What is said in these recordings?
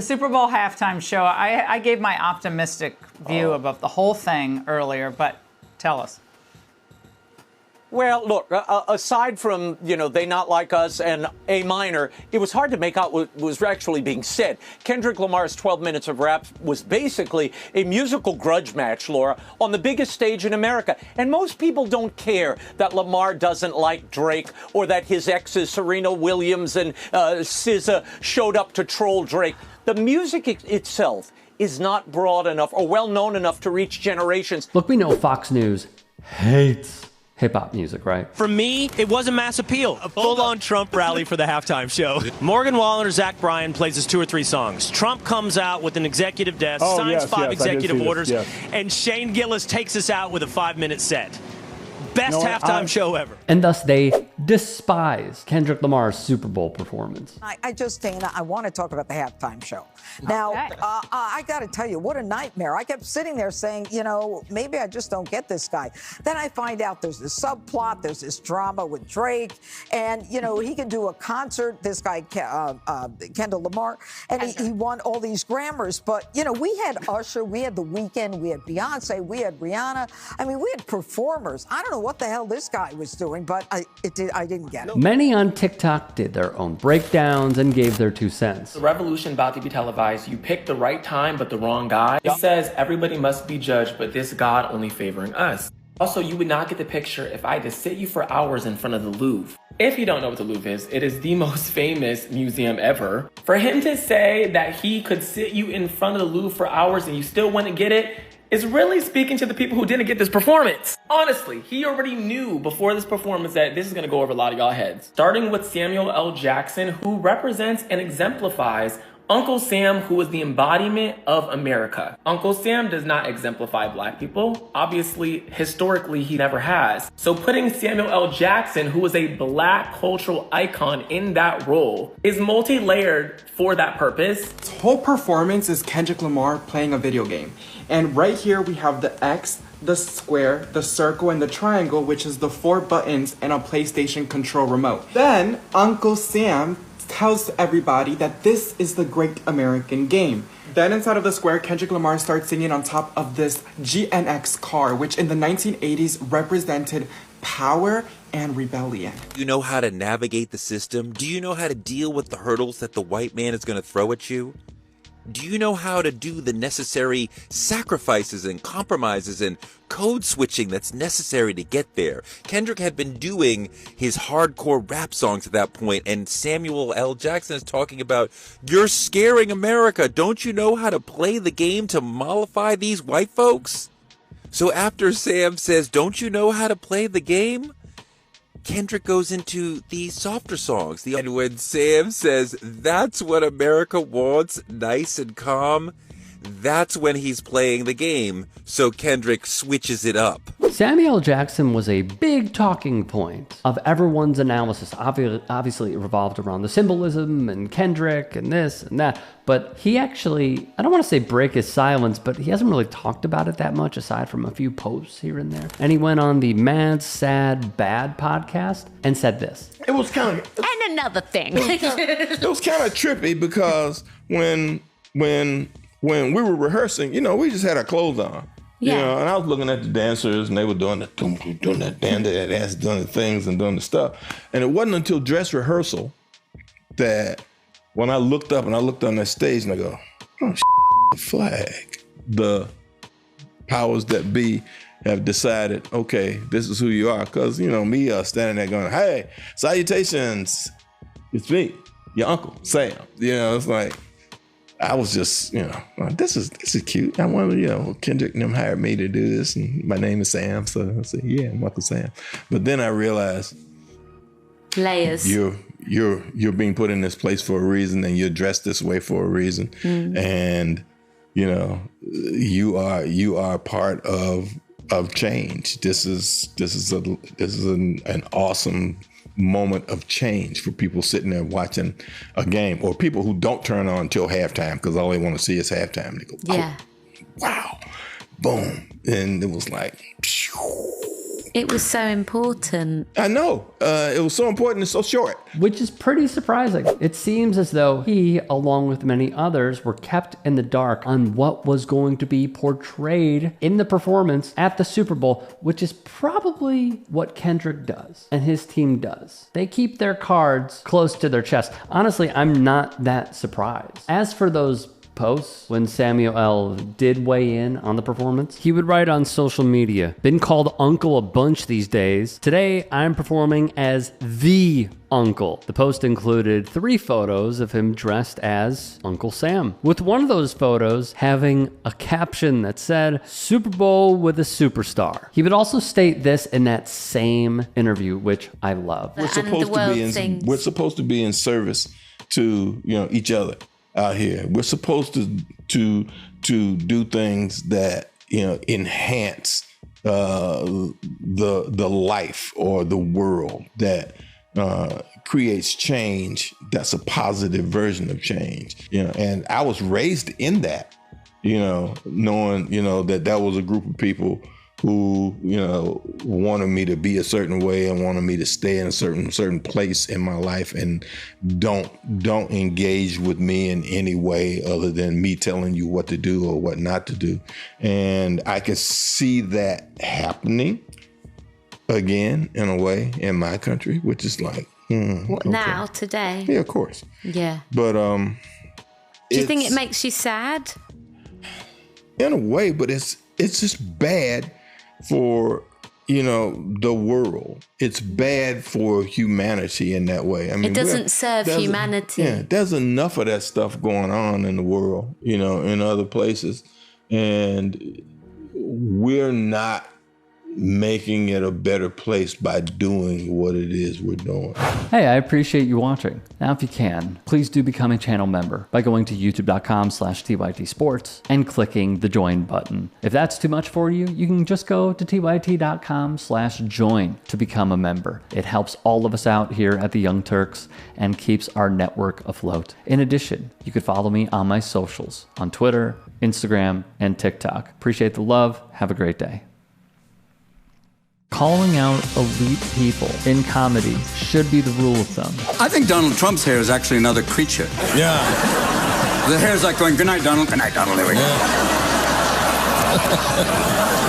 Super Bowl halftime show, I gave my optimistic view about the whole thing earlier, but tell us. Well, look, aside from, They Not Like Us and A Minor, it was hard to make out what was actually being said. Kendrick Lamar's 12 minutes of rap was basically a musical grudge match, Laura, on the biggest stage in America. And most people don't care that Lamar doesn't like Drake or that his exes, Serena Williams and SZA, showed up to troll Drake. The music itself is not broad enough or well known enough to reach generations. Look, we know Fox News hates hip-hop music, right? For me, it was a mass appeal. A full-on Trump rally for the halftime show. Morgan Wallen or Zach Bryan plays his 2 or 3 songs. Trump comes out with an executive desk, signs 5 executive orders, and Shane Gillis takes us out with a 5-minute set. Best halftime show ever. And thus they despise Kendrick Lamar's Super Bowl performance. Dana, I want to talk about the halftime show. Now, I got to tell you, what a nightmare. I kept sitting there saying, maybe I just don't get this guy. Then I find out there's this subplot, there's this drama with Drake, and, he can do a concert, this guy, Kendall Lamar, and he won all these Grammys. But, we had Usher, we had The Weeknd, we had Beyonce, we had Rihanna. I mean, we had performers. I don't know what the hell this guy was doing, but I didn't get it. Many on TikTok did their own breakdowns and gave their 2 cents. The revolution about to be televised. You picked the right time, but the wrong guy. It says everybody must be judged, but this God only favoring us. Also, you would not get the picture if I had to sit you for hours in front of the Louvre. If you don't know what the Louvre is, it is the most famous museum ever. For him to say that he could sit you in front of the Louvre for hours and you still wouldn't get it, is really speaking to the people who didn't get this performance. Honestly, he already knew before this performance that this is gonna go over a lot of y'all heads. Starting with Samuel L. Jackson, who represents and exemplifies Uncle Sam, who is the embodiment of America. Uncle Sam does not exemplify black people. Obviously, historically, he never has. So putting Samuel L. Jackson, who is a black cultural icon, in that role is multi-layered for that purpose. This whole performance is Kendrick Lamar playing a video game. And right here we have the X, the square, the circle, and the triangle, which is the 4 buttons and a PlayStation control remote. Then Uncle Sam tells everybody that this is the great American game. Then inside of the square, Kendrick Lamar starts singing on top of this GNX car, which in the 1980s represented power and rebellion. Do you know how to navigate the system? Do you know how to deal with the hurdles that the white man is going to throw at you? Do you know how to do the necessary sacrifices and compromises and code switching that's necessary to get there? Kendrick had been doing his hardcore rap songs at that point, and Samuel L. Jackson is talking about, you're scaring America. Don't you know how to play the game to mollify these white folks? So after Sam says, don't you know how to play the game? Kendrick goes into the softer songs. And when Sam says, that's what America wants, nice and calm, that's when he's playing the game. So Kendrick switches it up. Samuel L. Jackson was a big talking point of everyone's analysis. Obviously, it revolved around the symbolism and Kendrick and this and that. But he actually, I don't want to say break his silence, but he hasn't really talked about it that much aside from a few posts here and there. And he went on the Mad, Sad, Bad podcast and said this. It was kind of... And another thing. It was kind of trippy because when we were rehearsing, we just had our clothes on. Yeah. And I was looking at the dancers and they were doing that dance, doing the things and doing the stuff. And it wasn't until dress rehearsal that when I looked up and I looked on that stage and I go, oh, the flag. The powers that be have decided, okay, this is who you are. Because, me standing there going, hey, salutations. It's me, your Uncle Sam. It's like, I was just, this is cute. I wanted, Kendrick and them hired me to do this, and my name is Sam, so I said, yeah, I'm Uncle Sam. But then I realized, layers. You're being put in this place for a reason, and you're dressed this way for a reason, and you are part of change. This is an awesome moment of change for people sitting there watching a game, or people who don't turn on until halftime because all they want to see is halftime. They go, oh, wow, boom. And it was like, It was so important. I know. It was so important and so short. Which is pretty surprising. It seems as though he, along with many others, were kept in the dark on what was going to be portrayed in the performance at the Super Bowl, which is probably what Kendrick does and his team does. They keep their cards close to their chest. Honestly, I'm not that surprised. As for those posts when Samuel L. did weigh in on the performance, he would write on social media, "Been called uncle a bunch these days. Today I'm performing as the uncle." The post included 3 photos of him dressed as Uncle Sam, with one of those photos having a caption that said, "Super Bowl with a superstar." He would also state this in that same interview, which I love. We're supposed to be in service to, each other out here. We're supposed to do things that enhance the life or the world, that creates change. That's a positive version of change. And I was raised in that, knowing that was a group of people who wanted me to be a certain way and wanted me to stay in a certain place in my life, and don't engage with me in any way other than me telling you what to do or what not to do. And I could see that happening again in a way in my country, which is like, what, okay. Now, today? Yeah, of course. Yeah. But do you think it makes you sad? In a way, but it's just bad for the world. It's bad for humanity in that way. I mean, it doesn't serve humanity. There's enough of that stuff going on in the world, in other places, and we're not making it a better place by doing what it is we're doing. Hey, I appreciate you watching. Now, if you can, please do become a channel member by going to youtube.com/TYT Sports and clicking the join button. If that's too much for you, you can just go to tyt.com/join to become a member. It helps all of us out here at the Young Turks and keeps our network afloat. In addition, you could follow me on my socials on Twitter, Instagram, and TikTok. Appreciate the love. Have a great day. Calling out elite people in comedy should be the rule of thumb. I think Donald Trump's hair is actually another creature. Yeah. The hair's like going, "Good night, Donald. Good night, Donald. Here we go."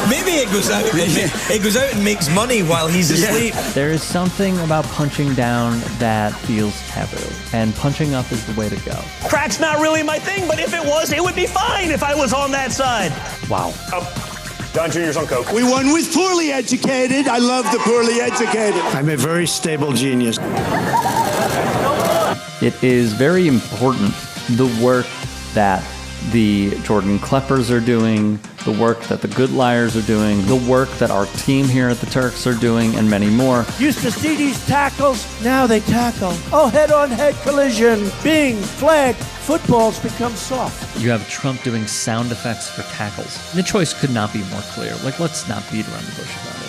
Maybe it goes out. It goes out and makes money while he's asleep. There is something about punching down that feels taboo, and punching up is the way to go. Crack's not really my thing, but if it was, it would be fine if I was on that side. Wow. Don Jr.'s on coke. We won with poorly educated. I love the poorly educated. I'm a very stable genius. It is very important, the work that the Jordan Kleppers are doing, the work that the Good Liars are doing, the work that our team here at the Turks are doing, and many more. Used to see these tackles, now they tackle. Oh, head-on-head collision, bing, flag. Football's become soft. You have Trump doing sound effects for tackles. The choice could not be more clear. Let's not beat around the bush about it.